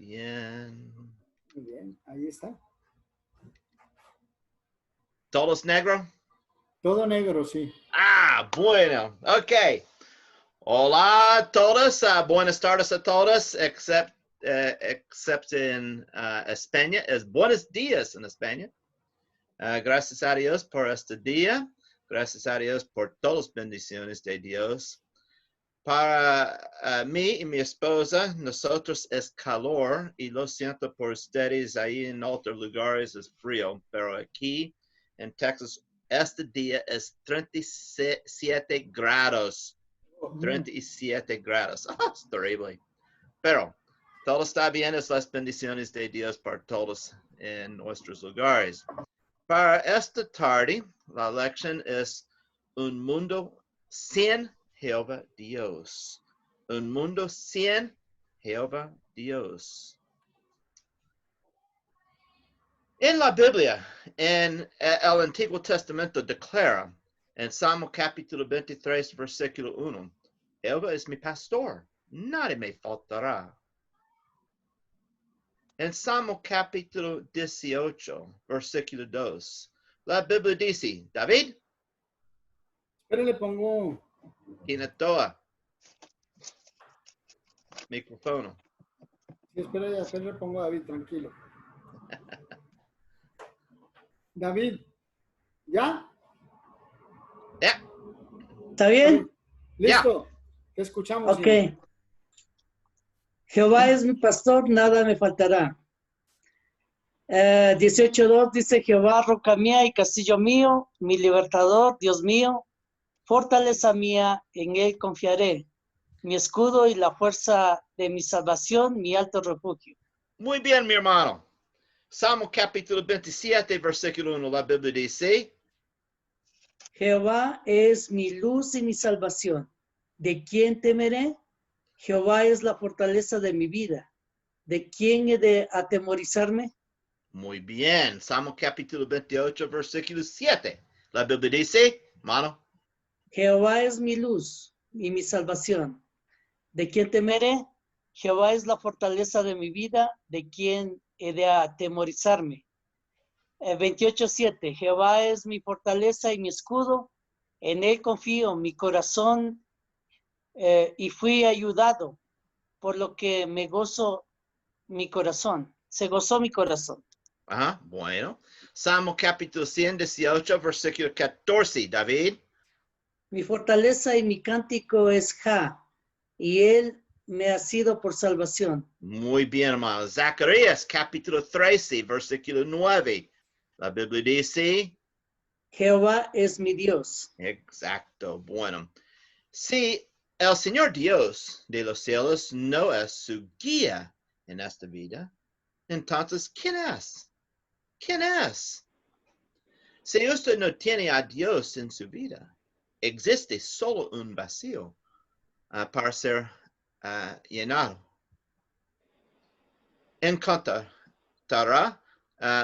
bien. Muy bien, ahí está. ¿Todos negro? Todo negro, sí. Ah, bueno. Ok. Hola a todos. Buenas tardes a todos, except en España. Es buenos días en España. Gracias a Dios por este día. Gracias a Dios por todas las bendiciones de Dios. Para mí y mi esposa, nosotros es calor y lo siento por ustedes ahí en otros lugares es frío, pero aquí en Texas este día es 37 grados. 37 grados. Oh, es terrible. Pero todo está bien, es las bendiciones de Dios para todos en nuestros lugares. Para esta tarde, la lección es un mundo sin Jehová Dios. Un mundo sin Jehová Dios. En la Biblia, en el Antiguo Testamento declara, en Salmo capítulo 23, versículo 1, Jehová es mi pastor, nadie me faltará. En Salmo capítulo 18, versículo 2, la Biblia dice, David, Pero le pongo Kinatoa, micrófono. sí, espera, le pongo a David, tranquilo. David, ¿ya? Yeah, ¿Está bien? Listo, te escuchamos. Ok. Hijo. Jehová es mi pastor, nada me faltará. 18:2 dice Jehová, roca mía y castillo mío, mi libertador, Dios mío, fortaleza mía, en él confiaré. Mi escudo y la fuerza de mi salvación, mi alto refugio. muy bien, mi hermano. Salmo capítulo 27, versículo 1, la Biblia dice, Jehová es mi luz y mi salvación. ¿De quién temeré? Jehová es la fortaleza de mi vida. ¿De quién he de atemorizarme? muy bien. Salmo capítulo 28, versículo 7, la Biblia dice, hermano, Jehová es mi luz y mi salvación. ¿De quién temeré? Jehová es la fortaleza de mi vida. ¿De quién he de atemorizarme? 28:7. Jehová es mi fortaleza y mi escudo. En él confío mi corazón y fui ayudado, por lo que me gozo mi corazón. Se gozó mi corazón. ajá, bueno. Salmo capítulo 118, versículo 14, David. Mi fortaleza y mi cántico es Jah, y él me ha sido por salvación. Muy bien, hermano. Zacarías capítulo 13, versículo 9, la Biblia dice, Jehová es mi Dios. exacto, bueno. Si el Señor Dios de los cielos no es su guía en esta vida, entonces, ¿quién es? ¿Quién es? Si usted no tiene a Dios en su vida, existe solo un vacío para ser llenado. ¿Encontrará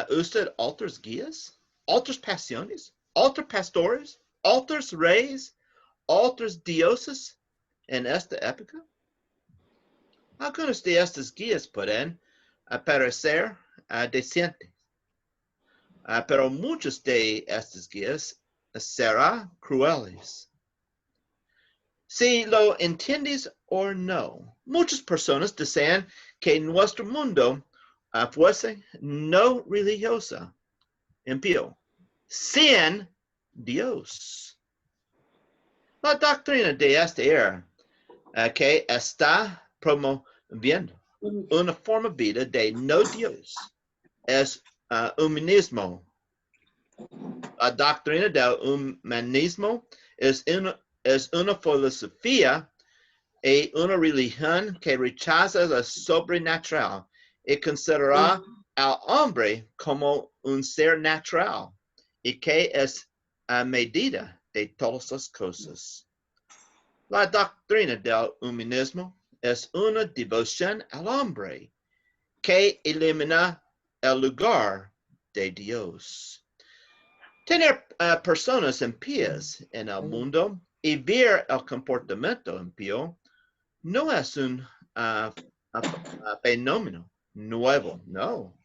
usted otros guías, otras pasiones, otros pastores, otros reyes, otros dioses en esta época? Algunos de estos guías pueden parecer decentes, pero muchos de estos guías serán crueles. Si lo entiendes o no, muchas personas desean que nuestro mundo fuese no religioso, impío, sin Dios. La doctrina de esta era que está promoviendo una forma de vida de no Dios es humanismo. La doctrina del humanismo es una filosofía y una religión que rechaza lo sobrenatural y considera al hombre como un ser natural y que es a medida de todas las cosas. La doctrina del humanismo es una devoción al hombre que elimina el lugar de Dios. Tener personas impías en el mundo y ver el comportamiento impío no es un fenómeno nuevo. No.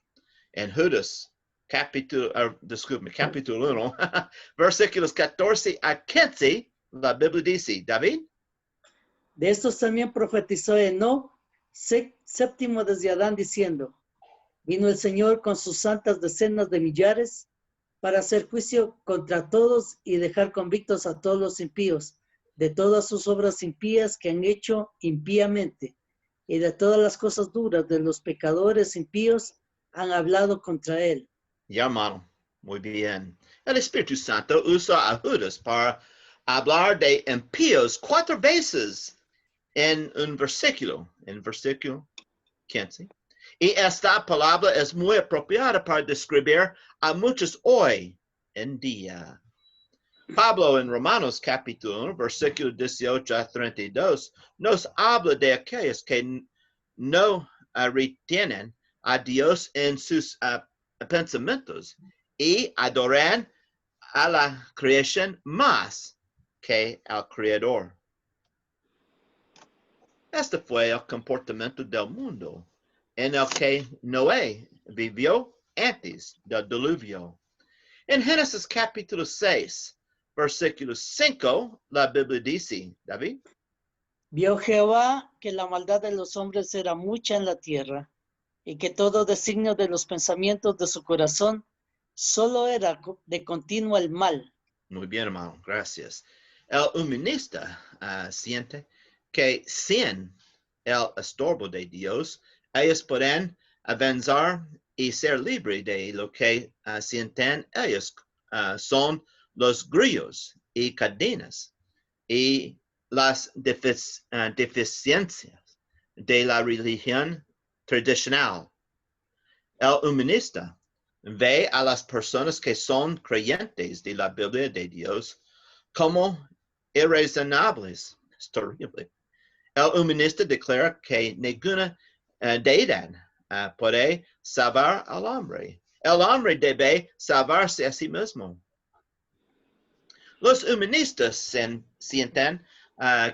En Judas, capítulo 1, versículos 14 a 15, la Biblia dice, David. De estos también profetizó Enoc, séptimo desde Adán, diciendo, vino el Señor con sus santas decenas de millares para hacer juicio contra todos y dejar convictos a todos los impíos, de todas sus obras impías que han hecho impíamente, y de todas las cosas duras de los pecadores impíos han hablado contra él. Ya, hermano, muy bien. El Espíritu Santo usa a Judas para hablar de impíos 4 veces en un versículo, en versículo 15. Y esta palabra es muy apropiada para describir a muchos hoy en día. Pablo en Romanos capítulo 1, versículo 18 a 32, nos habla de aquellos que no retienen a Dios en sus pensamientos y adoran a la creación más que al Creador. Este fue el comportamiento del mundo en el que Noé vivió antes del diluvio. En Génesis capítulo 6, versículo 5, la Biblia dice, David. Vio Jehová que la maldad de los hombres era mucha en la tierra, y que todo designio de los pensamientos de su corazón solo era de continuo el mal. Muy bien, hermano, gracias. El humanista siente que sin el estorbo de Dios, ellos pueden avanzar y ser libres de lo que sienten ellos. Son los grillos y cadenas y las deficiencias de la religión tradicional. El humanista ve a las personas que son creyentes de la Biblia de Dios como irrazonables. Es terrible. El humanista declara que ninguna deidad puede salvar al hombre. El hombre debe salvarse a sí mismo. Los humanistas sienten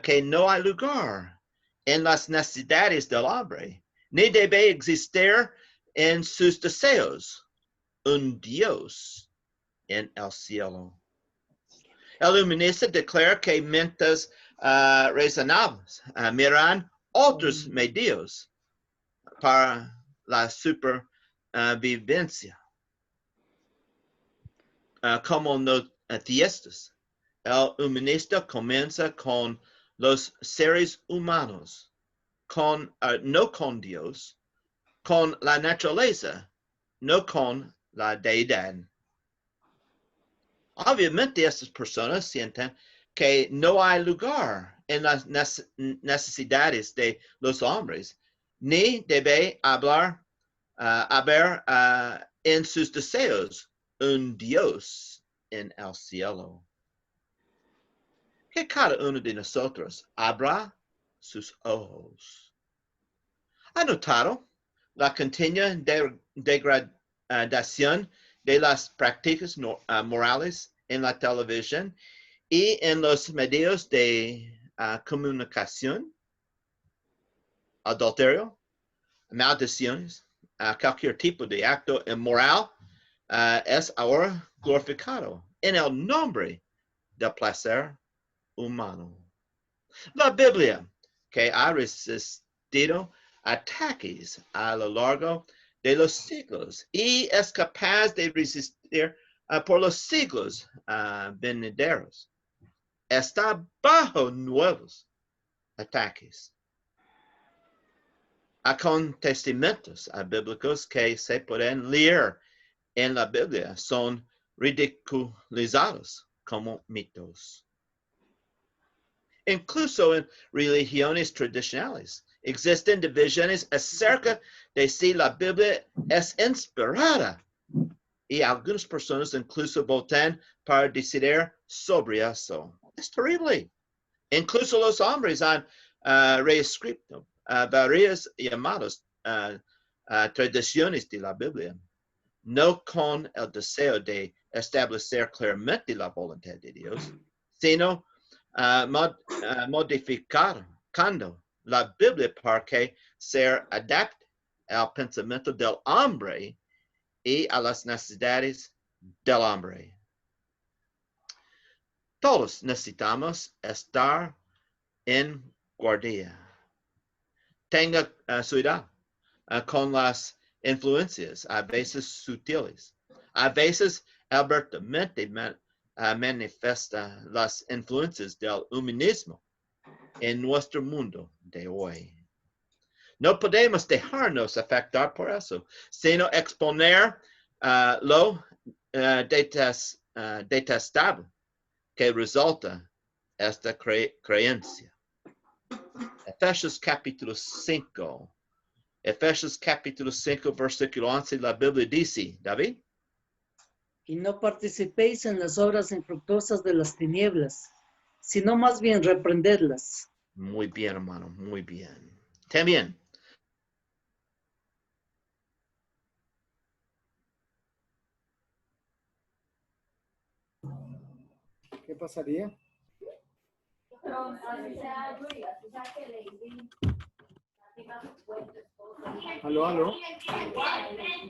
que no hay lugar en las necesidades del hombre, ni debe existir en sus deseos un Dios en el cielo. El humanista declara que mentes razonables miran otros medios para la supervivencia, como no teístas. El humanista comienza con los seres humanos, no con Dios, con la naturaleza, no con la deidad. Obviamente estas personas sienten que no hay lugar en las necesidades de los hombres, ni debe haber en sus deseos un Dios en el cielo. Que cada uno de nosotros abra sus ojos. ¿Ha notado la continua degradación de las prácticas morales en la televisión y en los medios de comunicación? Adulterio, maldiciones, cualquier tipo de acto inmoral es ahora glorificado en el nombre del placer humano. La Biblia, que ha resistido ataques a lo largo de los siglos y es capaz de resistir por los siglos venideros, está bajo nuevos ataques. Acontecimientos bíblicos que se pueden leer en la Biblia son ridiculizados como mitos. Incluso en religiones tradicionales existen divisiones acerca de si la Biblia es inspirada y algunas personas incluso votan para decidir sobre eso. Es terrible. Incluso los hombres han reescrito varias llamadas tradiciones de la Biblia, no con el deseo de establecer claramente la voluntad de Dios, sino modificando la Biblia para que se adapte al pensamiento del hombre y a las necesidades del hombre. Todos necesitamos estar en guardia. Tenga cuidado con las influencias, a veces sutiles, a veces abiertamente manifiesta las influencias del humanismo en nuestro mundo de hoy. No podemos dejarnos afectar por eso, sino exponer lo detestable que resulta esta creencia. Efesios capítulo 5. Efesios capítulo 5, versículo 11, la Biblia dice, David. Y no participéis en las obras infructuosas de las tinieblas, sino más bien reprenderlas. Muy bien, hermano, muy bien. También. ¿Qué pasaría? ¿Aló, aló?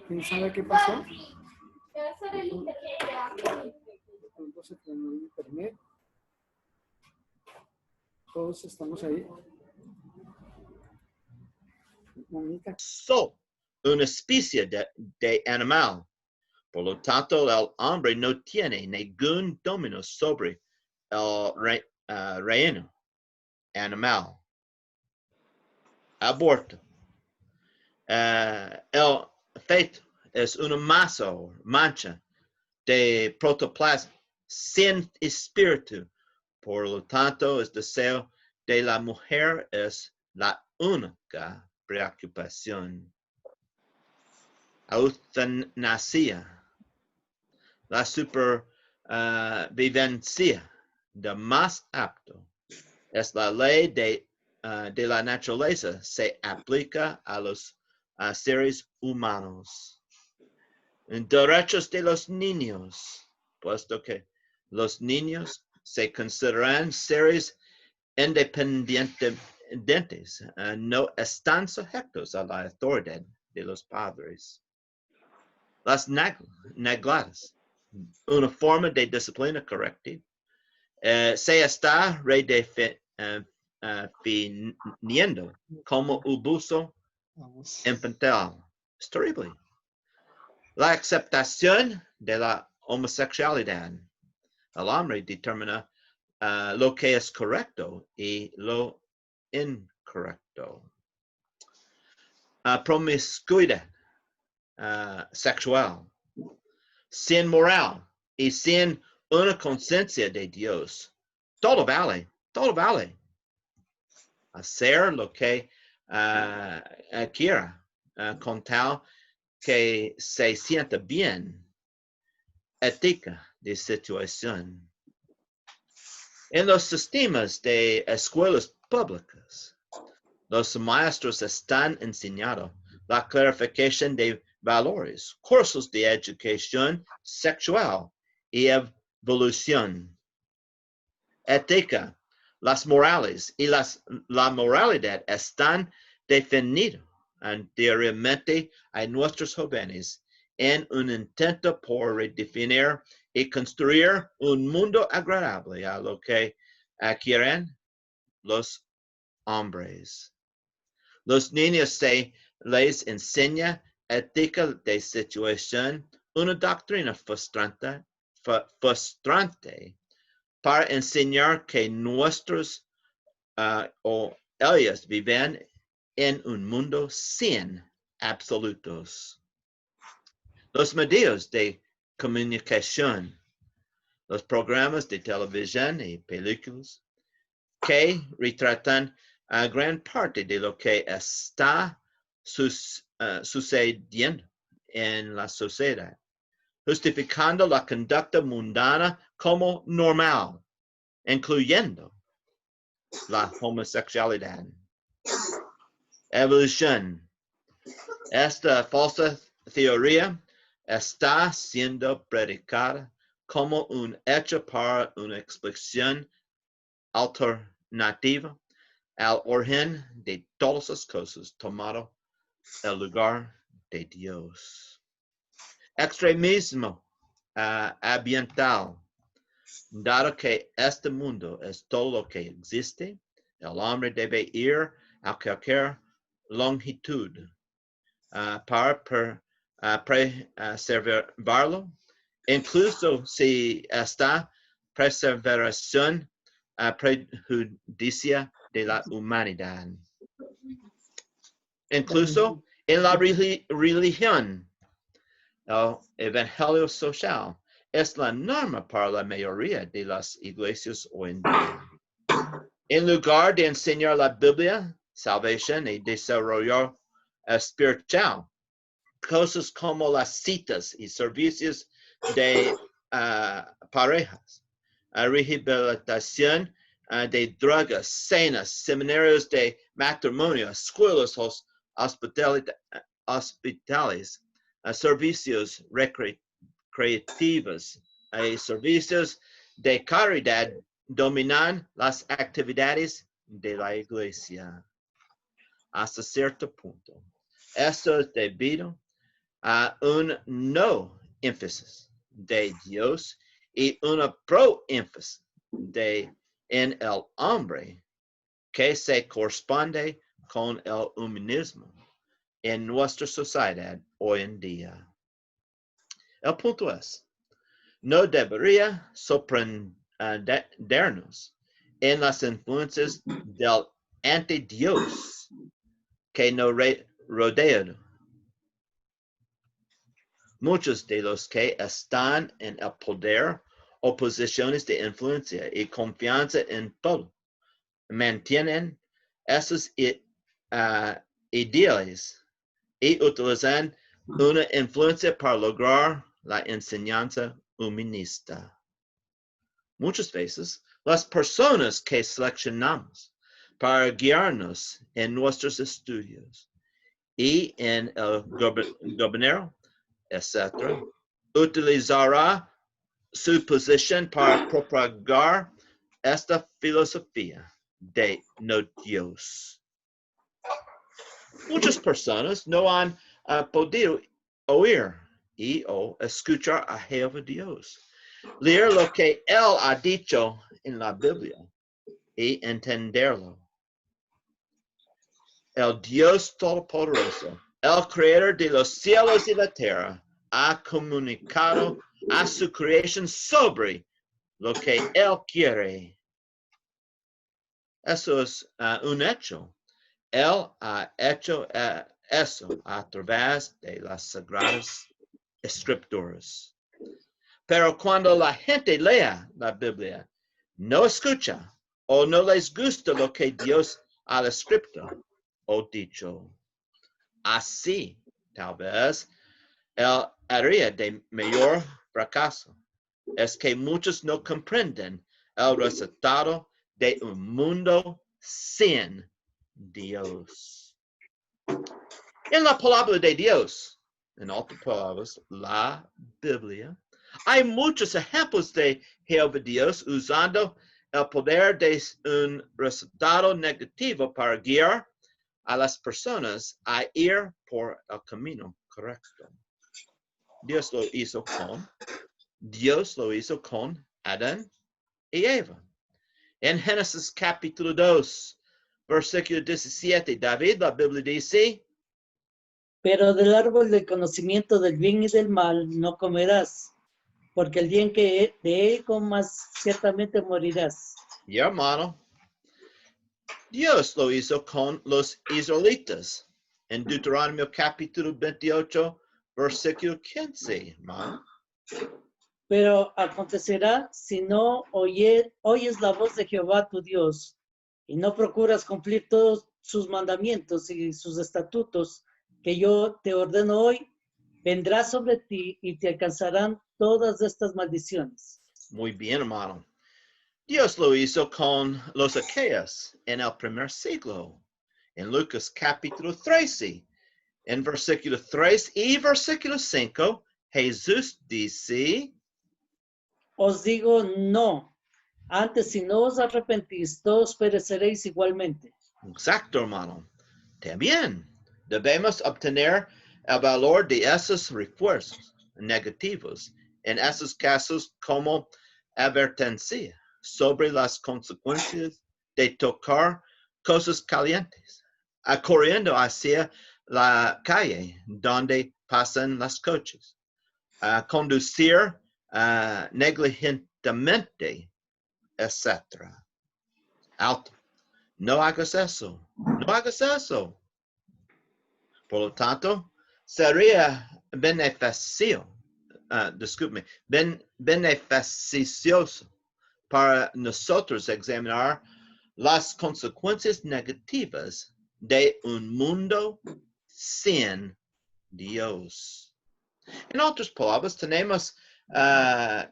¿Quién sabe qué pasó? Entonces, con el internet. Todos estamos ahí. Mamita. Una especie de animal. Por lo tanto, el hombre no tiene ningún dominio sobre el reino animal. Aborto. El feto es una masa o mancha de protoplasma sin espíritu. Por lo tanto, el deseo de la mujer es la única preocupación. Eutanasia. La supervivencia de más apto es la ley de la naturaleza, se aplica a los seres humanos. En derechos de los niños, puesto que los niños se consideran seres independientes, no están sujetos a la autoridad de los padres. Las negladas, una forma de disciplina correctiva, se está redefiniendo como abuso infantil. Es terrible. La aceptación de la homosexualidad. El hombre determina lo que es correcto y lo incorrecto. Promiscuidad sexual. Sin moral y sin una conciencia de Dios. Todo vale, todo vale. Hacer lo que quiera con tal que se sienta bien. Ética de situación. En los sistemas de escuelas públicas, los maestros están enseñando la clarificación de valores, cursos de educación sexual y evolución. Ética, las morales y la moralidad están definidos anteriormente a nuestros jóvenes en un intento por redefinir y construir un mundo agradable a lo que quieren los hombres. Los niños se les enseña ética de situación, una doctrina frustrante para enseñar que nuestros o ellos viven en un mundo sin absolutos. Los medios de comunicación, los programas de televisión y películas que retratan a gran parte de lo que está sucediendo en la sociedad, justificando la conducta mundana como normal, incluyendo la homosexualidad. Evolución. Esta falsa teoría está siendo predicada como un hecho para una explicación alternativa al origen de todas las cosas tomado el lugar de Dios. Extremismo ambiental. Dado que este mundo es todo lo que existe, el hombre debe ir a cualquier longitud para preservarlo, incluso si esta preservación prejudicia de la humanidad. Incluso en la religión, el evangelio social es la norma para la mayoría de las iglesias hoy en día. En lugar de enseñar la Biblia, salvación y desarrollo espiritual, cosas como las citas y servicios de parejas, rehabilitación de drogas, cenas, seminarios de matrimonio, escuelas hospitales, servicios recreativos y servicios de caridad dominan las actividades de la iglesia hasta cierto punto. Esto es debido a un no énfasis de Dios y una pro énfasis en el hombre que se corresponde con el humanismo en nuestra sociedad hoy en día. El punto es, no debería sorprendernos en las influencias del anti-Dios que nos rodean. Muchos de los que están en el poder o posiciones de influencia y confianza en todo mantienen esos ideales y utilizan una influencia para lograr la enseñanza humanista. Muchas veces, las personas que seleccionamos para guiarnos en nuestros estudios y en el gobierno, etc., utilizará su posición para propagar esta filosofía de no Dios. Muchas personas no han podido oír y o escuchar a Jehová Dios, leer lo que Él ha dicho en la Biblia y entenderlo. El Dios Todopoderoso, el Creador de los cielos y la tierra, ha comunicado a su creación sobre lo que Él quiere. Eso es un hecho. Él ha hecho eso a través de las Sagradas Escrituras. Pero cuando la gente lea la Biblia, no escucha o no les gusta lo que Dios ha escrito o dicho. Así, tal vez, el área de mayor fracaso es que muchos no comprenden el resultado de un mundo sin Dios. En la palabra de Dios, en otras palabras, la Biblia, hay muchos ejemplos de Jehová Dios usando el poder de un resultado negativo para guiar a las personas a ir por el camino correcto. Dios lo hizo con Adán y Eva. En Génesis capítulo 2, versículo 17, David, la Biblia dice, pero del árbol del conocimiento del bien y del mal no comerás, porque el día en que de él comas, ciertamente morirás. y hermano, Dios lo hizo con los israelitas. En Deuteronomio capítulo 28, versículo 15, hermano. Pero acontecerá si no oyes la voz de Jehová tu Dios, y no procuras cumplir todos sus mandamientos y sus estatutos que yo te ordeno hoy, vendrá sobre ti y te alcanzarán todas estas maldiciones. Muy bien, hermano. Dios lo hizo con los aqueos en el primer siglo. En Lucas capítulo 13, en versículo 3 y versículo 5, Jesús dice, Os digo no, antes si no os arrepentís, todos pereceréis igualmente. exacto, hermano. También Debemos obtener el valor de esos refuerzos negativos en esos casos como advertencia sobre las consecuencias de tocar cosas calientes, corriendo hacia la calle donde pasan los coches, conducir negligentemente, etc. Alto. No hagas eso. No hagas eso. Por lo tanto, sería beneficioso para nosotros examinar las consecuencias negativas de un mundo sin Dios. En otras palabras, tenemos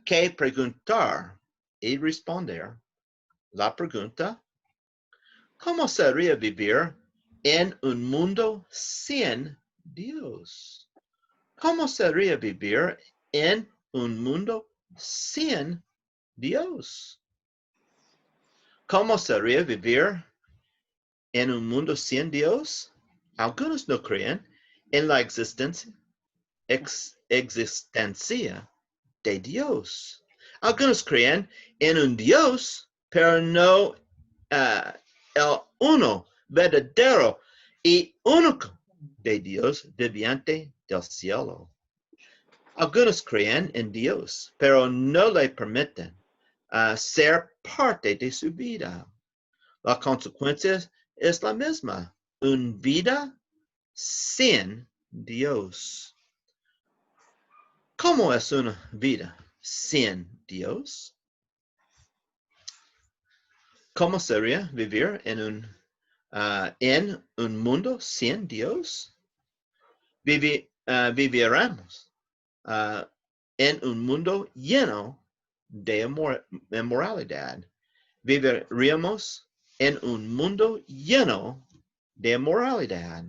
que preguntar y responder la pregunta: ¿cómo sería vivir en un mundo sin Dios? ¿Cómo sería vivir en un mundo sin Dios? ¿Cómo sería vivir en un mundo sin Dios? Algunos no creen en la existencia de Dios. Algunos creen en un Dios, pero no el uno verdadero y único de Dios viviente del cielo. Algunos creen en Dios, pero no le permiten ser parte de su vida. La consecuencia es la misma: una vida sin Dios. ¿Cómo es una vida sin Dios? ¿Cómo sería vivir en un mundo sin Dios? Viviremos en un mundo lleno de inmoralidad. Viviríamos en un mundo lleno de inmoralidad.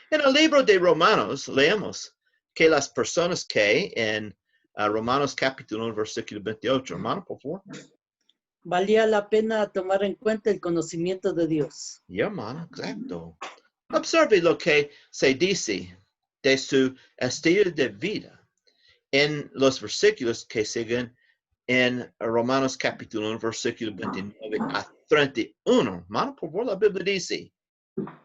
En el libro de Romanos leemos que las personas que en Romanos capítulo 1, versículo 28, hermano, por favor. Valía la pena tomar en cuenta el conocimiento de Dios. Ya, hermano, exacto. Observe lo que se dice de su estilo de vida en los versículos que siguen en Romanos capítulo 1, versículo 29 a 31. Hermano, por favor, la Biblia dice: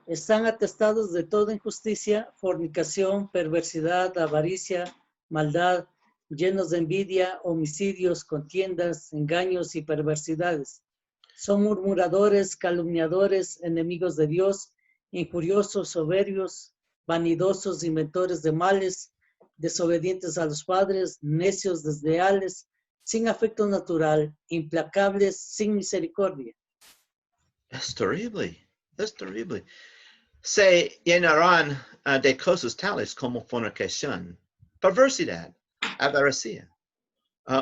Están atestados de toda injusticia, fornicación, perversidad, avaricia, maldad, llenos de envidia, homicidios, contiendas, engaños y perversidades. Son murmuradores, calumniadores, enemigos de Dios, injuriosos, soberbios, vanidosos, inventores de males, desobedientes a los padres, necios, desleales, sin afecto natural, implacables, sin misericordia. Es terrible, es terrible. Se llenarán de cosas tales como fornicación, perversidad, avaricia,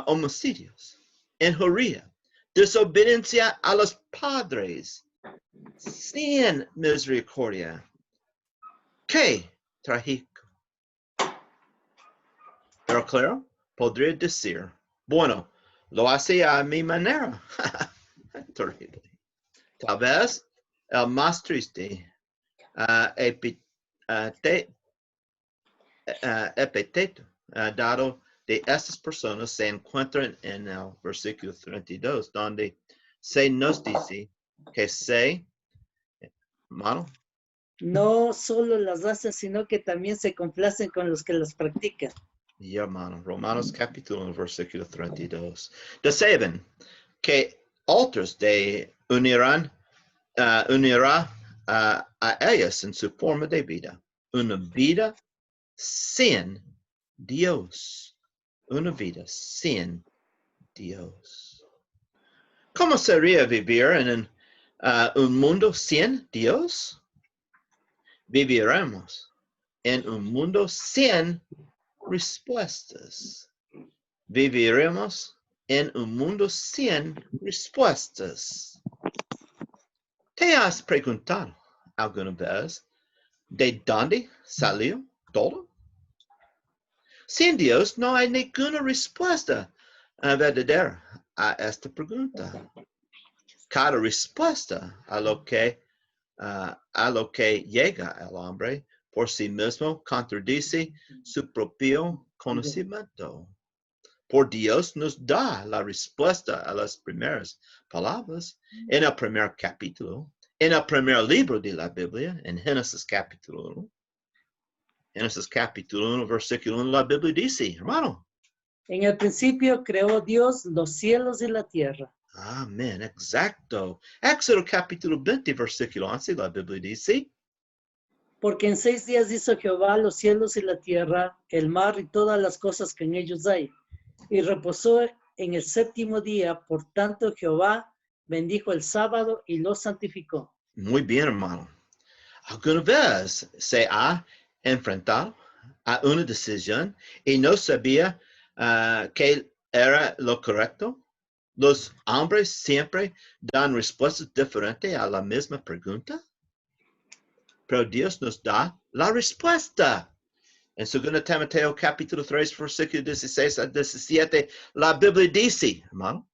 homicidios, injuria, desobediencia a los padres, sin misericordia. ¡Qué trágico! Pero claro, podría decir, bueno, lo hace a mi manera. Terrible. Tal vez el más triste epíteto dado de estas personas se encuentran en el versículo 32, donde se nos dice que hermano, No solo las hacen, sino que también se complacen con los que las practican. y hermano, Romanos capítulo 1, versículo 32. Desean que otros unirá a ellos en su forma de vida. Una vida sin Dios. Una vida sin Dios. ¿Cómo sería vivir en un mundo sin Dios? Viviremos en un mundo sin respuestas. Viviremos en un mundo sin respuestas. ¿Te has preguntado alguna vez de dónde salió todo? Sin Dios no hay ninguna respuesta verdadera a esta pregunta. Cada respuesta a lo que a lo que llega el hombre por sí mismo, contradice su propio conocimiento. Por Dios nos da la respuesta a las primeras palabras en el primer capítulo, en el primer libro de la Biblia, en Génesis capítulo 1. Génesis capítulo 1, versículo 1, la Biblia dice, hermano. En el principio creó Dios los cielos y la tierra. Amén, exacto. Éxodo capítulo 20, versículo 11, la Biblia dice. Porque en 6 días hizo Jehová los cielos y la tierra, el mar y todas las cosas que en ellos hay. Y reposó en el séptimo día, por tanto Jehová bendijo el sábado y lo santificó. Muy bien, hermano. Alguna vez se ha enfrentado a una decisión y no sabía qué era lo correcto. Los hombres siempre dan respuestas diferentes a la misma pregunta, pero Dios nos da la respuesta. En 2 Timoteo capítulo 3, versículo 16 a 17, la Biblia dice, hermano.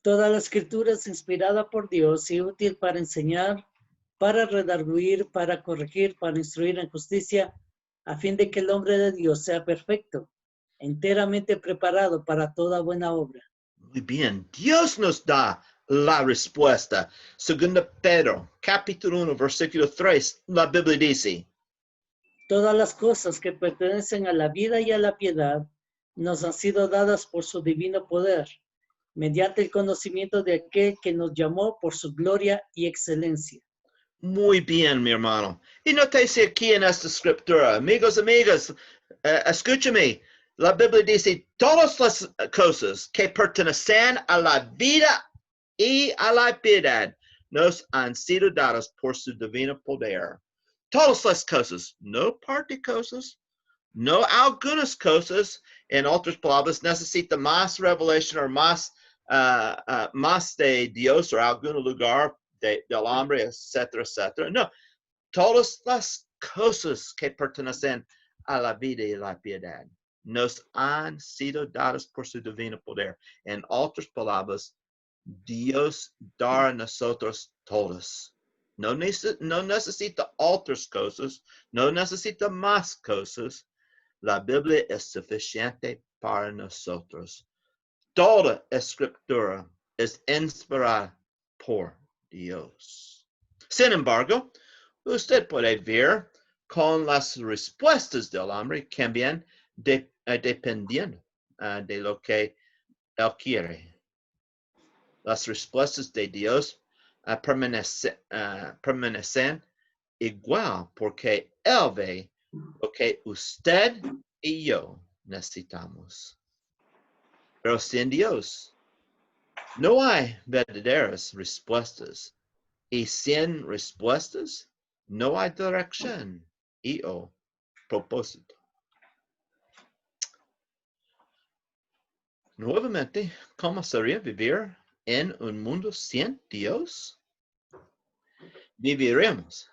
Toda la escritura es inspirada por Dios y útil para enseñar, para redarguir, para corregir, para instruir en justicia, a fin de que el hombre de Dios sea perfecto, enteramente preparado para toda buena obra. Muy bien, Dios nos da la respuesta. 2 Pedro, capítulo 1, versículo 3, la Biblia dice. Todas las cosas que pertenecen a la vida y a la piedad nos han sido dadas por su divino poder, mediante el conocimiento de aquel que nos llamó por su gloria y excelencia. Muy bien, mi hermano. Y nótese aquí en esta escritura, amigos, amigas, escúchame. La Biblia dice, todas las cosas que pertenecen a la vida y a la piedad nos han sido dadas por su divino poder. Todas las cosas, no parte cosas, no algunas cosas. En otras palabras, necesita más revelación o más de Dios o algún lugar del hombre, etcétera, etcétera. No, todas las cosas que pertenecen a la vida y la piedad nos han sido dadas por su divino poder. En otras palabras, Dios da a nosotros todas. No necesita otras cosas, no necesita más cosas. La Biblia es suficiente para nosotros. Toda escritura es inspirada por Dios. Sin embargo, usted puede ver con las respuestas del hombre cambian dependiendo de lo que él quiere. Las respuestas de Dios permanecen igual porque Él ve lo que usted y yo necesitamos. Pero sin Dios no hay verdaderas respuestas. Y sin respuestas no hay dirección y o propósito. Nuevamente, ¿cómo sería vivir en un mundo sin Dios? Viviremos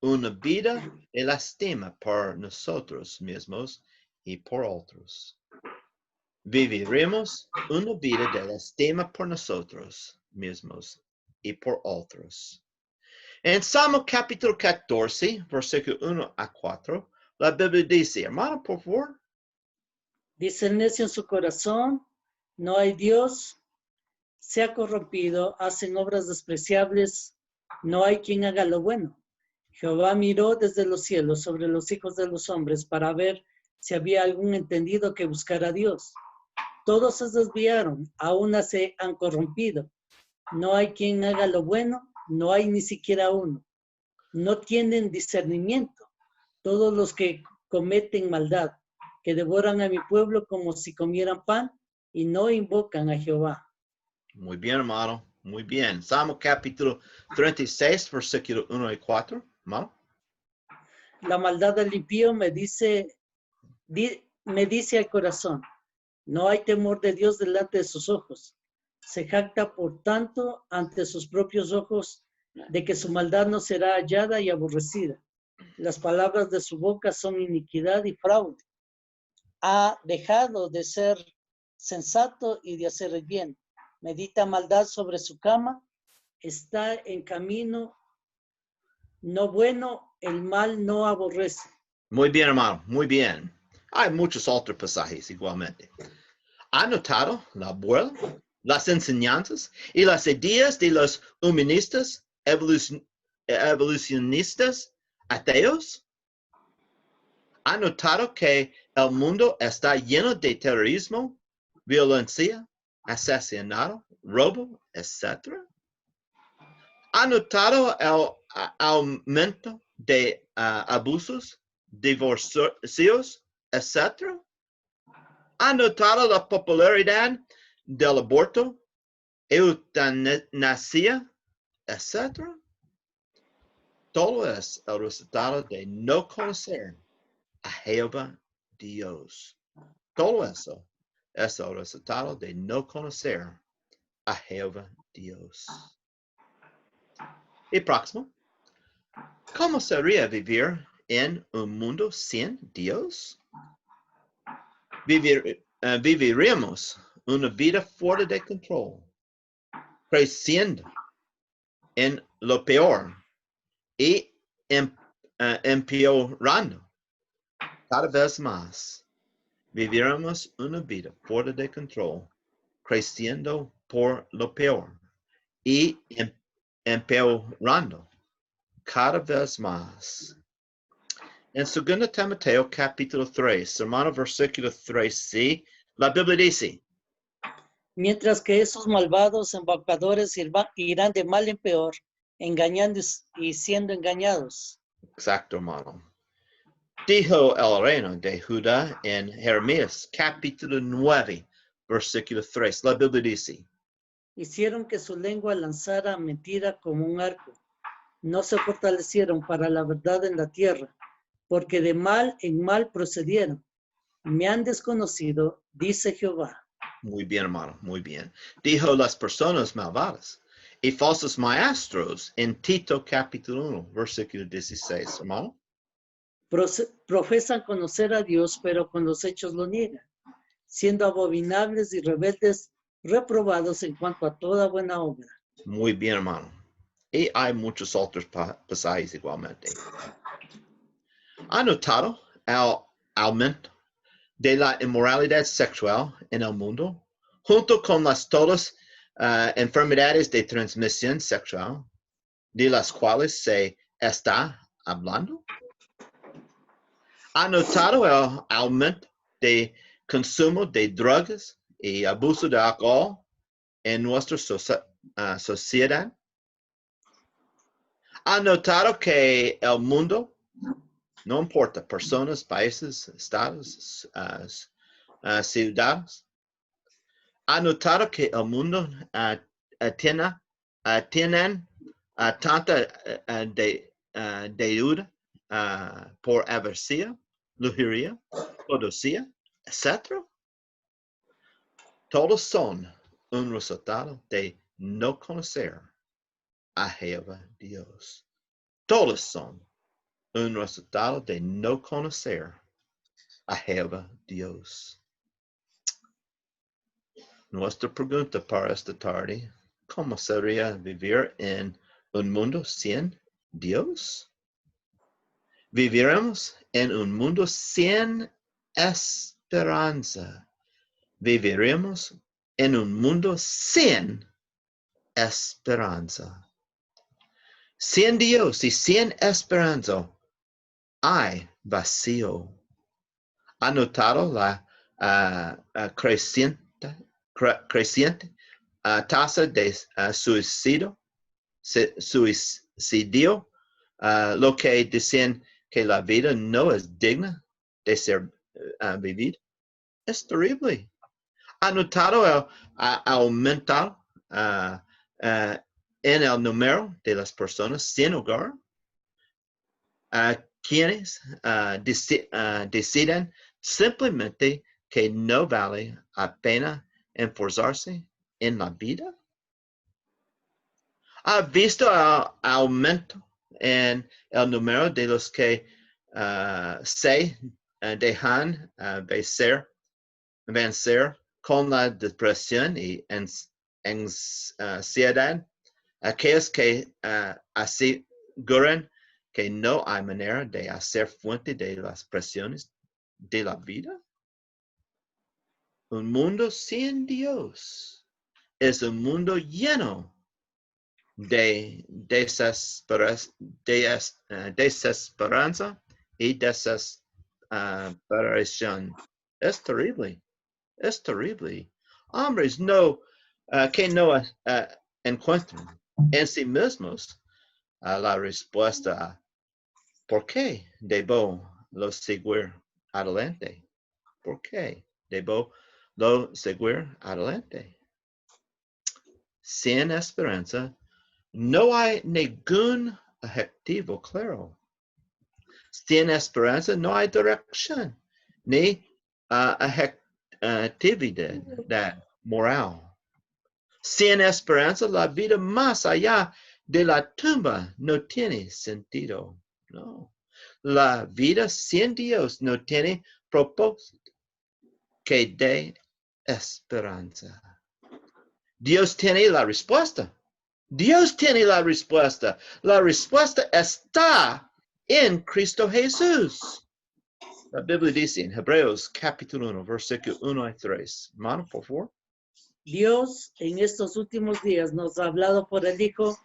una vida de lástima por nosotros mismos y por otros. Viviremos una vida de lástima por nosotros mismos y por otros. En Salmo capítulo 14, versículo 1 a 4, la Biblia dice, hermano, por favor. Dice el necio en su corazón, no hay Dios, se ha corrompido, hacen obras despreciables, no hay quien haga lo bueno. Jehová miró desde los cielos sobre los hijos de los hombres para ver si había algún entendido que buscara a Dios. Todos se desviaron, aún se han corrompido. No hay quien haga lo bueno, no hay ni siquiera uno. No tienen discernimiento. Todos los que cometen maldad, que devoran a mi pueblo como si comieran pan y no invocan a Jehová. Muy bien, hermano. Muy bien. Salmo capítulo 36, versículo 1 y 4, hermano. La maldad del impío me dice al corazón, no hay temor de Dios delante de sus ojos. Se jacta, por tanto, ante sus propios ojos, de que su maldad no será hallada y aborrecida. Las palabras de su boca son iniquidad y fraude. Ha dejado de ser sensato y de hacer el bien. Medita maldad sobre su cama, está en camino no bueno, el mal no aborrece. Muy bien, hermano, muy bien. Hay muchos otros pasajes igualmente. ¿Ha notado la abuela, las enseñanzas y las ideas de los humanistas, evolucionistas, ateos? ¿Ha notado que el mundo está lleno de terrorismo, violencia, asesinato, robo, etcétera? ¿Ha notado el aumento de abusos, divorcios, etcétera? ¿Ha notado la popularidad del aborto, eutanasia, etcétera? Todo es el resultado de no conocer a Jehová Dios. Todo eso es el resultado de no conocer a Jehová Dios. Y próximo. ¿Cómo sería vivir en un mundo sin Dios? Viviríamos una vida fuera de control, creciendo en lo peor y empeorando cada vez más. Viviríamos una vida fuera de control, creciendo por lo peor y empeorando cada vez más. En 2 Timoteo capítulo 3, hermano, versículo 3c, la Biblia dice, Mientras que esos malvados embaucadores irán de mal en peor, engañando y siendo engañados. exacto, hermano. Dijo el reino de Judá en Jeremías capítulo 9, versículo 3, la Biblia dice, Hicieron que su lengua lanzara mentira como un arco. No se fortalecieron para la verdad en la tierra, porque de mal en mal procedieron. Me han desconocido, dice Jehová. muy bien, hermano, muy bien. Dijo las personas malvadas y falsos maestros en Tito capítulo 1, versículo 16, hermano. Profesan conocer a Dios, pero con los hechos lo niegan, siendo abominables y rebeldes, reprobados en cuanto a toda buena obra. Muy bien, hermano. Y hay muchos otros pasajes igualmente. ¿Ha notado el aumento de la inmoralidad sexual en el mundo, junto con todas enfermedades de transmisión sexual, de las cuales se está hablando? ¿Ha notado el aumento de consumo de drogas y abuso de alcohol en nuestra sociedad? ¿Ha notado que el mundo, no importa, personas, países, estados, ciudades, ha notado que el mundo tienen tanta deuda por avaricia, lujuria, codicia, etc.? Todos son un resultado de no conocer a Jehová Dios. Todos son un resultado de no conocer a Jehová Dios. Nuestra pregunta para esta tarde, ¿cómo sería vivir en un mundo sin Dios? Viviremos en un mundo sin esperanza. Viviremos en un mundo sin esperanza. Sin Dios y sin esperanza hay vacío. ¿Ha notado la creciente tasa de suicidio, lo que dicen que la vida no es digna de ser vivida? Es terrible. ¿Ha notado el aumento en el número de las personas sin hogar? Quienes deciden simplemente que no vale la pena esforzarse en la vida? ¿Ha visto el aumento en el número de los que se dejan vencer con la depresión y ansiedad? Aquellos que aseguran que no hay manera de hacer fuente de las presiones de la vida. Un mundo sin Dios es un mundo lleno de desesperanza y desesperación. Es terrible, es terrible. Hombres que no encuentran en sí mismos la respuesta a ¿por qué debo lo seguir adelante? ¿Por qué debo lo seguir adelante? Sin esperanza, no hay ningún objetivo claro. Sin esperanza, no hay dirección ni actividad moral. Sin esperanza, la vida más allá de la tumba no tiene sentido. No. La vida sin Dios no tiene propósito que dé esperanza. Dios tiene la respuesta. Dios tiene la respuesta. La respuesta está en Cristo Jesús. La Biblia dice en Hebreos capítulo 1, versículo 1 a 3. Hermano, por favor. Dios en estos últimos días nos ha hablado por el Hijo.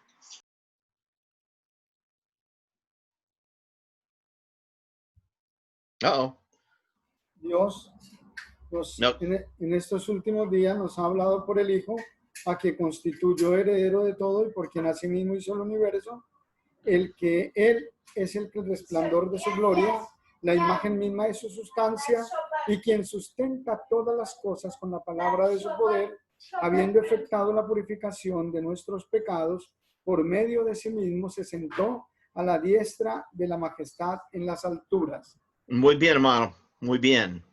Uh-oh. Dios No. en estos últimos días nos ha hablado por el Hijo, a que constituyó heredero de todo y por quien asimismo hizo el universo, el que Él es el resplandor de su gloria, la imagen misma de su sustancia, y quien sustenta todas las cosas con la palabra de su poder, habiendo efectuado la purificación de nuestros pecados, por medio de sí mismo se sentó a la diestra de la majestad en las alturas. Muy bien, hermano. Muy bien.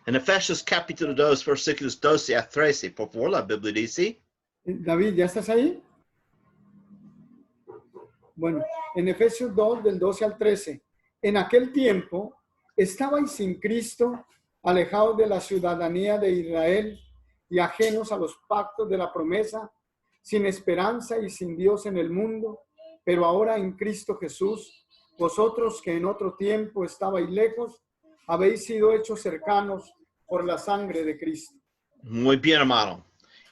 En Efesios capítulo 2, versículos 12 a 13, por favor, la Biblia dice. David, ¿ya estás ahí? Bueno, en Efesios 2, del 12 al 13. En aquel tiempo estabais sin Cristo, alejados de la ciudadanía de Israel y ajenos a los pactos de la promesa, sin esperanza y sin Dios en el mundo, pero ahora en Cristo Jesús, vosotros que en otro tiempo estabais lejos, habéis sido hechos cercanos por la sangre de Cristo. Muy bien, hermano.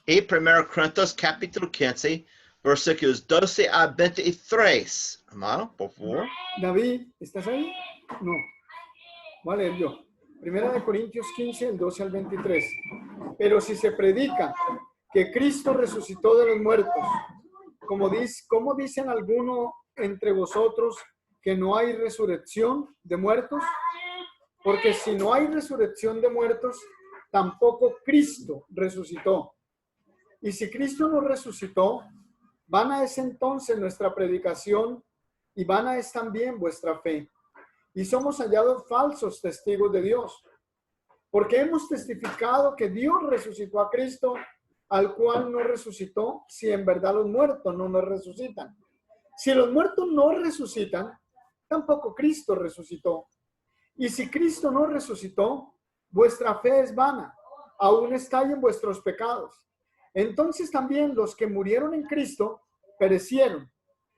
Y 1 Corintios capítulo 15, versículos 12 a 23. Hermano, por favor. David, ¿estás ahí? No. Voy a leer yo. 1 Corintios 15, el 12 al 23. Pero si se predica que Cristo resucitó de los muertos, ¿cómo dicen algunos entre vosotros que no hay resurrección de muertos? Porque si no hay resurrección de muertos, tampoco Cristo resucitó. Y si Cristo no resucitó, vana es entonces nuestra predicación y vana es también vuestra fe. Y somos hallados falsos testigos de Dios, porque hemos testificado que Dios resucitó a Cristo, al cual no resucitó, si en verdad los muertos no nos resucitan. Si los muertos no resucitan, tampoco Cristo resucitó. Y si Cristo no resucitó, vuestra fe es vana, aún estáis en vuestros pecados. Entonces también los que murieron en Cristo perecieron.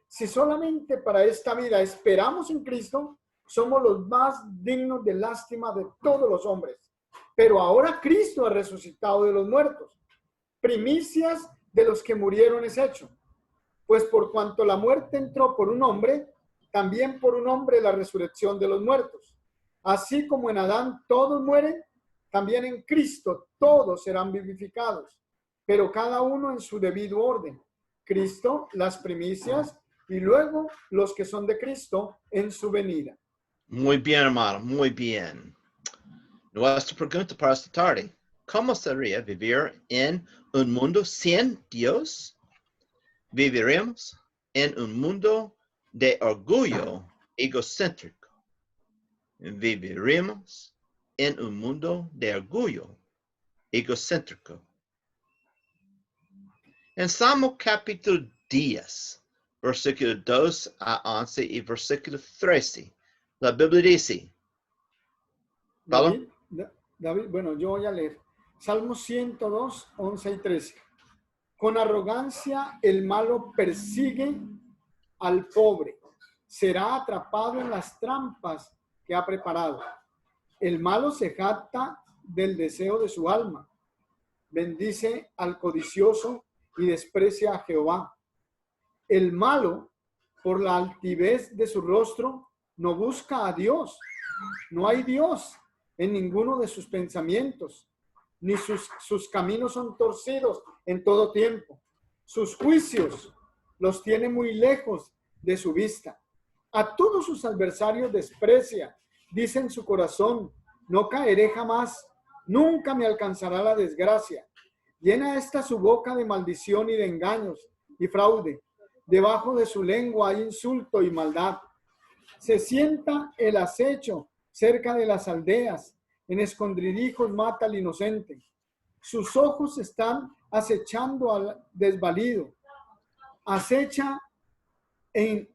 Si solamente para esta vida esperamos en Cristo, somos los más dignos de lástima de todos los hombres. Pero ahora Cristo ha resucitado de los muertos. Primicias de los que murieron es hecho. Pues por cuanto la muerte entró por un hombre, también por un hombre la resurrección de los muertos. Así como en Adán todos mueren, también en Cristo todos serán vivificados, pero cada uno en su debido orden. Cristo, las primicias, y luego los que son de Cristo en su venida. Muy bien, hermano, muy bien. Nuestra pregunta para esta tarde: ¿cómo sería vivir en un mundo sin Dios? Viviremos en un mundo de orgullo egocéntrico. Viviremos en un mundo de orgullo egocéntrico. En Salmo capítulo 10, versículo 2 a 11 y versículo 13, la Biblia dice. David, bueno, yo voy a leer. Salmo 102, 11 y 13. Con arrogancia el malo persigue al pobre, será atrapado en las trampas que ha preparado. El malo se jacta del deseo de su alma. Bendice al codicioso y desprecia a Jehová. El malo, por la altivez de su rostro, no busca a Dios. No hay Dios en ninguno de sus pensamientos, ni sus caminos son torcidos en todo tiempo. Sus juicios los tiene muy lejos de su vista. A todos sus adversarios desprecia. Dice en su corazón, no caeré jamás, nunca me alcanzará la desgracia. Llena esta su boca de maldición y de engaños y fraude. Debajo de su lengua hay insulto y maldad. Se sienta el acecho cerca de las aldeas. En escondrijos mata al inocente. Sus ojos están acechando al desvalido. Acecha en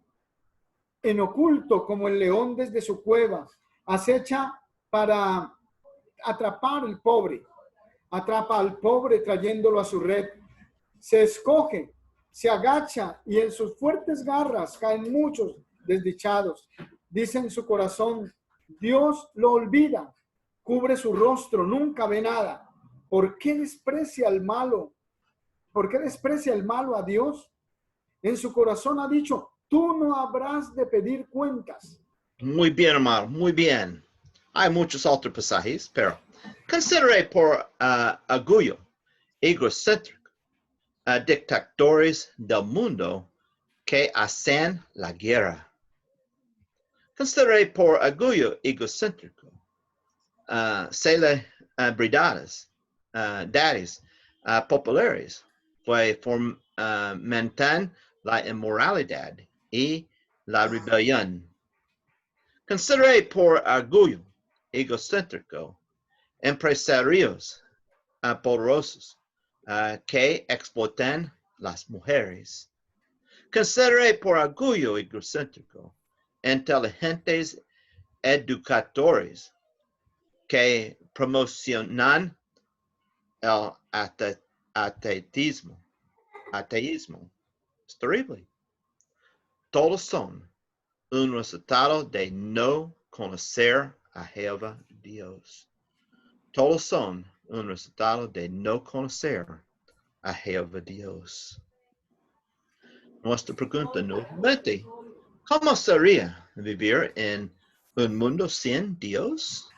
oculto como el león desde su cueva. Acecha para atrapar al pobre. Atrapa al pobre trayéndolo a su red. Se escoge, se agacha y en sus fuertes garras caen muchos desdichados. Dice en su corazón, Dios lo olvida. Cubre su rostro, nunca ve nada. ¿Por qué desprecia al malo? ¿Por qué desprecia el malo a Dios? En su corazón ha dicho, tú no habrás de pedir cuentas. Muy bien, hermano, muy bien. Hay muchos otros pasajes, pero considere por orgullo egocéntrico, dictadores del mundo que hacen la guerra. Considere por orgullo egocéntrico, celebridades, daddies populares, que fomentan la inmoralidad y la rebelión. Considere por orgullo egocéntrico empresarios poderosos que explotan las mujeres. Considere por orgullo egocéntrico inteligentes educadores que promocionan el ateísmo. Es terrible. Todos son un resultado de no conocer a Jehová Dios. Todos son un resultado de no conocer a Jehová Dios. Nuestra pregunta nuevamente, ¿cómo sería vivir en un mundo sin Dios?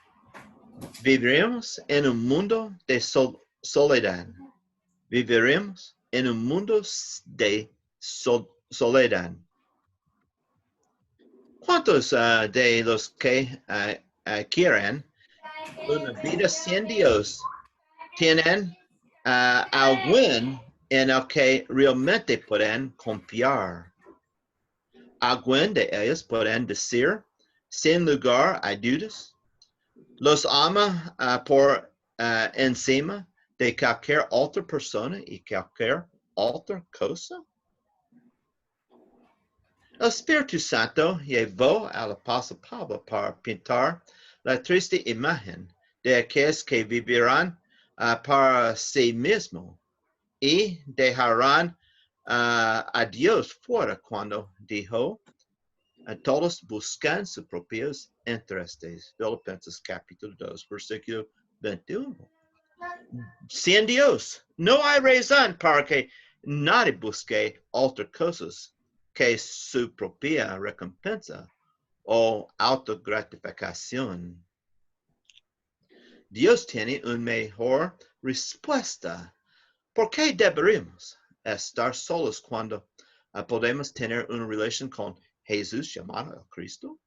¿Viviremos en un mundo de soledad? ¿Viviremos en un mundo de soledad? ¿Cuántos de los que quieren una vida sin Dios tienen alguien en el que realmente pueden confiar? ¿Alguien de ellos pueden decir sin lugar a dudas? ¿Los ama por encima de cualquier otra persona y cualquier otra cosa? El Espíritu Santo llevó al apóstol Pablo para pintar la triste imagen de aquellos que vivirán para sí mismos y dejarán a Dios fuera cuando dijo, todos buscan sus propios intereses. Filipenses capítulo 2, versículo 21. Sin Dios, no hay razón para que nadie busque otras cosas que su propia recompensa o autogratificación. Dios tiene una mejor respuesta. ¿Por qué deberíamos estar solos cuando podemos tener una relación con Jesús llamado el Cristo?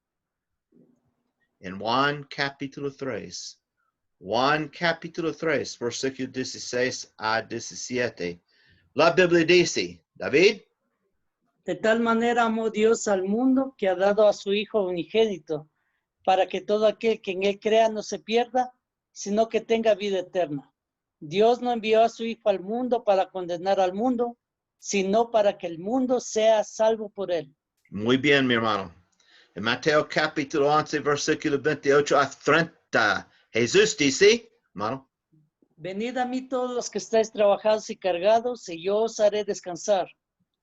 En Juan capítulo 3, versículo 16 a 17, la Biblia dice, David, De tal manera amó Dios al mundo que ha dado a su Hijo unigénito, para que todo aquel que en él crea no se pierda, sino que tenga vida eterna. Dios no envió a su Hijo al mundo para condenar al mundo, sino para que el mundo sea salvo por él. muy bien, mi hermano. En Mateo capítulo 11, versículo 28 a 30, Jesús dice, hermano, Venid a mí todos los que estáis trabajados y cargados, y yo os haré descansar.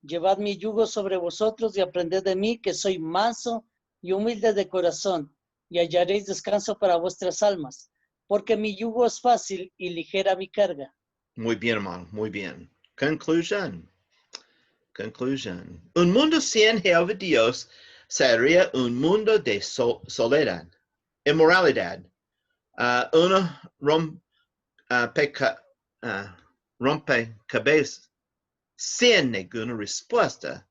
Llevad mi yugo sobre vosotros y aprended de mí, que soy manso y humilde de corazón, y hallaréis descanso para vuestras almas, porque mi yugo es fácil y ligera mi carga. Muy bien, hermano, muy bien. Conclusión. Conclusión. Un mundo sin Jehová Dios sería un mundo de soledad, inmoralidad, una rompecabezas sin ninguna respuesta,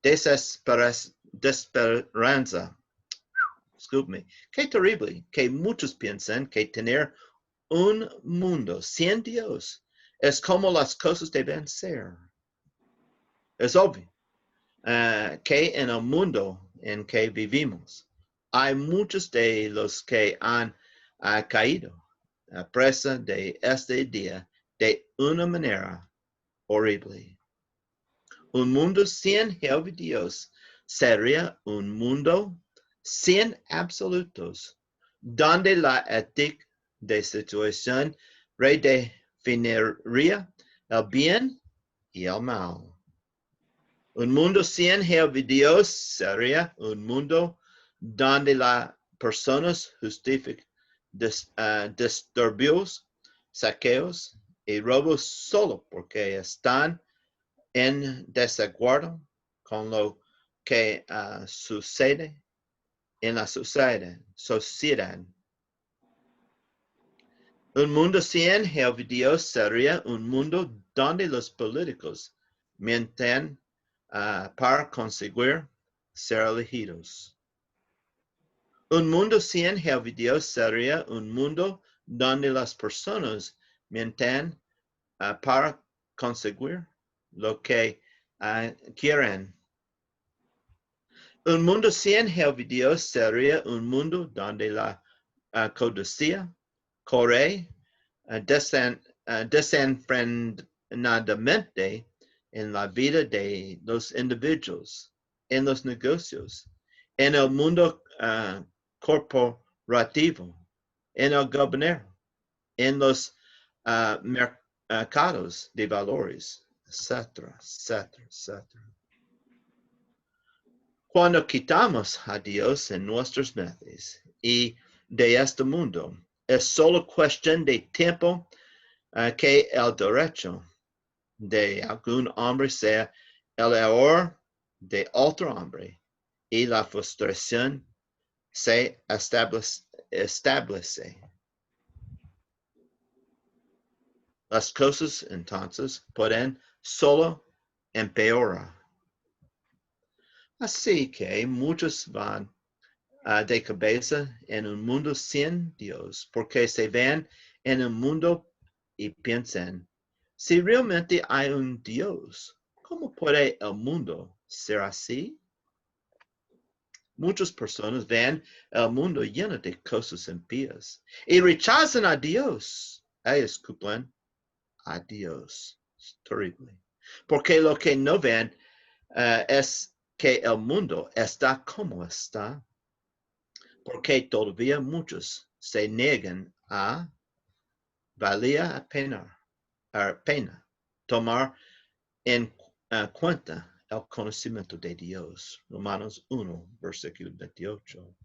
desesperanza. Disculpe, qué terrible que muchos piensan que tener un mundo sin Dios es como las cosas deben ser. Es obvio que en el mundo en que vivimos hay muchos de los que han caído presa de este día de una manera horrible. Un mundo sin Jehová Dios sería un mundo sin absolutos, donde la ética de situación redefiniría el bien y el mal. Un mundo sin Jehová Dios sería un mundo donde las personas justifican disturbios, saqueos y robos solo porque están en desacuerdo con lo que sucede en la sociedad. Un mundo sin Jehová Dios sería un mundo donde los políticos mienten para conseguir ser elegidos. Un mundo sin Jehová Dios sería un mundo donde las personas mienten para conseguir lo que quieren. Un mundo sin Jehová Dios sería un mundo donde la codicia corre desenfrenadamente en la vida de los individuos, en los negocios, en el mundo corporativo, en el gobierno, en los mercados de valores, etcétera, etcétera, etcétera. Cuando quitamos a Dios en nuestras mentes y de este mundo, es solo cuestión de tiempo que el derecho de algún hombre sea el error de otro hombre y la frustración se establece. Las cosas entonces pueden solo empeorar. Así que muchos van de cabeza en un mundo sin Dios porque se ven en el mundo y piensan, si realmente hay un Dios, ¿cómo puede el mundo ser así? Muchas personas ven el mundo lleno de cosas impías y rechazan a Dios. Ellos culpan a Dios. Es terrible. Porque lo que no ven es que el mundo está como está. Porque todavía muchos se niegan a valía a pena tomar en cuenta el conocimiento de Dios. Romanos 1, versículo 28.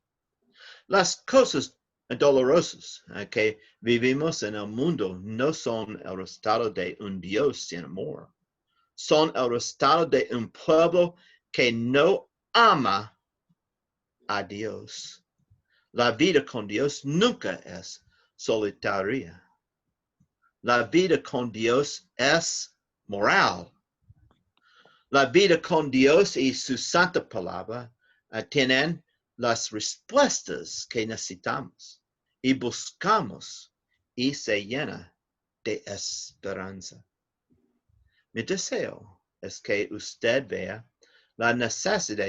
Las cosas dolorosas que vivimos en el mundo no son el resultado de un Dios sin amor. Son el resultado de un pueblo que no ama a Dios. La vida con Dios nunca es solitaria. La vida con Dios es moral. La vida con Dios y su santa palabra tienen las respuestas que necesitamos y buscamos y se llena de esperanza. Mi deseo es que usted vea la necesidad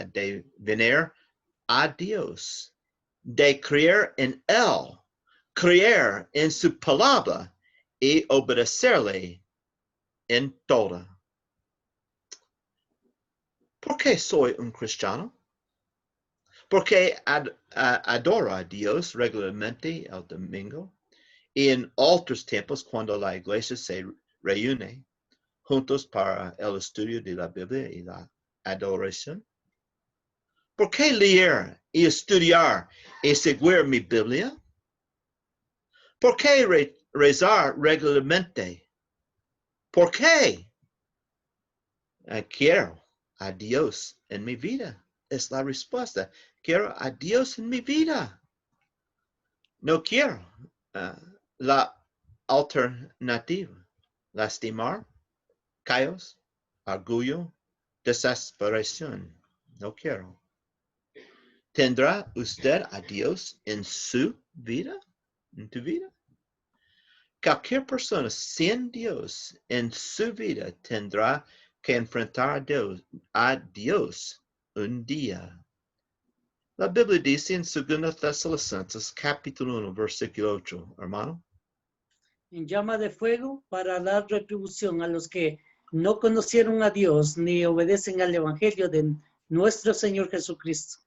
de venir a Dios, de creer en Él, creer en su palabra y obedecerle en todo. ¿Por qué soy un cristiano? Porque adoro a Dios regularmente el domingo y en otros tiempos cuando la iglesia se reúne. juntos para el estudio de la Biblia y la adoración? ¿Por qué leer y estudiar y seguir mi Biblia? ¿Por qué rezar regularmente? ¿Por qué? Quiero a Dios en mi vida. Es la respuesta. Quiero a Dios en mi vida. No quiero la alternativa. Lastimar, caos, orgullo, desesperación. No quiero. ¿Tendrá usted a Dios en su vida? ¿En tu vida? Cualquier persona sin Dios en su vida tendrá que enfrentar a Dios un día. La Biblia dice en 2 Tesalonicenses capítulo 1, versículo 8, hermano. En llama de fuego para dar retribución a los que no conocieron a Dios ni obedecen al Evangelio de nuestro Señor Jesucristo.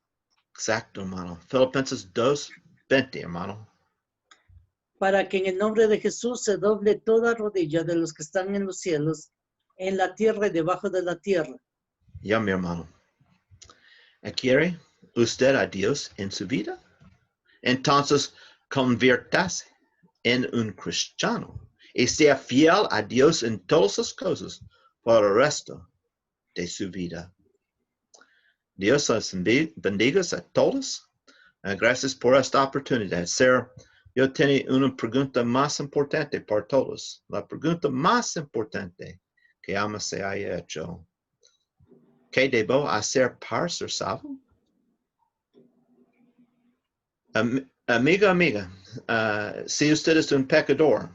Exacto, hermano. Filipenses 2:20, hermano. Para que en el nombre de Jesús se doble toda rodilla de los que están en los cielos, en la tierra y debajo de la tierra. Ya, mi hermano. ¿Quiere usted a Dios en su vida? Entonces, conviértase en un cristiano y sea fiel a Dios en todas las cosas por el resto de su vida. Dios los bendiga a todos. Gracias por esta oportunidad. Yo tengo una pregunta más importante para todos. La pregunta más importante que ama se haya hecho. ¿Qué debo hacer para ser salvo? Amiga, si usted es un pecador,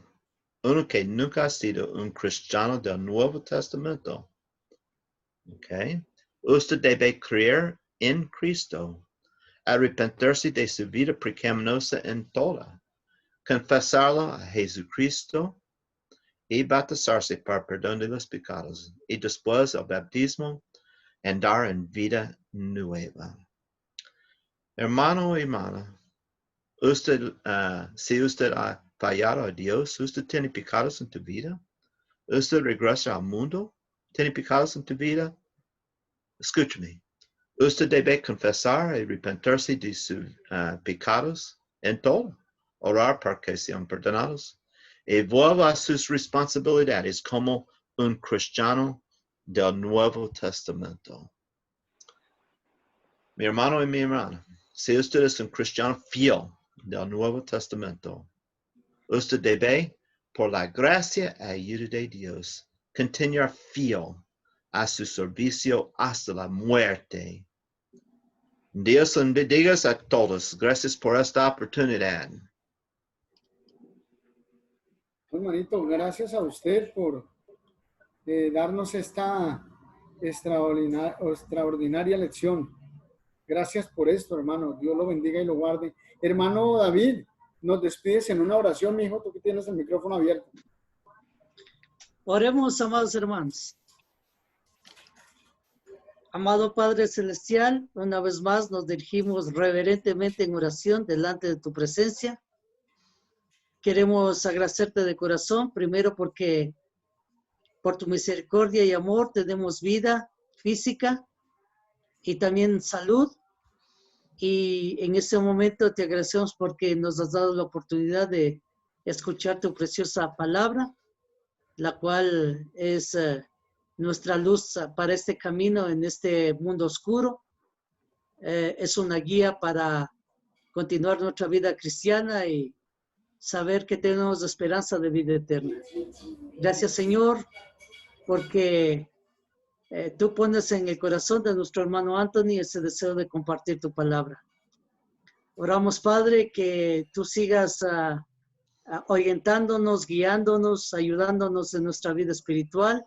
uno que nunca ha sido un cristiano del Nuevo Testamento, okay, usted debe creer en Cristo, arrepentirse de su vida pecaminosa en toda, confesarlo a Jesucristo y bautizarse para perdón de los pecados, y después el bautismo, andar en vida nueva. Hermano y hermana, si usted ha fallado a Dios, usted tiene pecados en tu vida, usted regresa al mundo, tiene pecados en tu vida, escúchame. Usted debe confesar y arrepentirse de sus pecados en todo, orar para que sean perdonados y vuelva a sus responsabilidades como un cristiano del Nuevo Testamento. Mi hermano y mi hermana, si usted es un cristiano fiel del Nuevo Testamento, usted debe, por la gracia y ayuda de Dios, continuar fiel a su servicio hasta la muerte. Dios les bendiga a todos. Gracias por esta oportunidad. Hermanito, gracias a usted por darnos esta extraordinaria lección. Gracias por esto, hermano. Dios lo bendiga y lo guarde. Hermano David, nos despides en una oración, mi hijo, tú que tienes el micrófono abierto. Oremos, amados hermanos. Amado Padre Celestial, una vez más nos dirigimos reverentemente en oración delante de tu presencia. Queremos agradecerte de corazón, primero porque por tu misericordia y amor tenemos vida física y también salud. Y en este momento te agradecemos porque nos has dado la oportunidad de escuchar tu preciosa palabra, la cual es nuestra luz para este camino en este mundo oscuro. Es una guía para continuar nuestra vida cristiana y saber que tenemos esperanza de vida eterna. Gracias, Señor, porque tú pones en el corazón de nuestro hermano Anthony ese deseo de compartir tu palabra. Oramos, Padre, que tú sigas orientándonos, guiándonos, ayudándonos en nuestra vida espiritual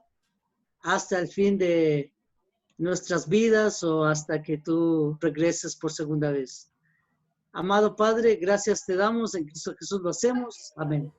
hasta el fin de nuestras vidas o hasta que tú regreses por segunda vez. Amado Padre, gracias te damos, en Cristo Jesús lo hacemos. Amén.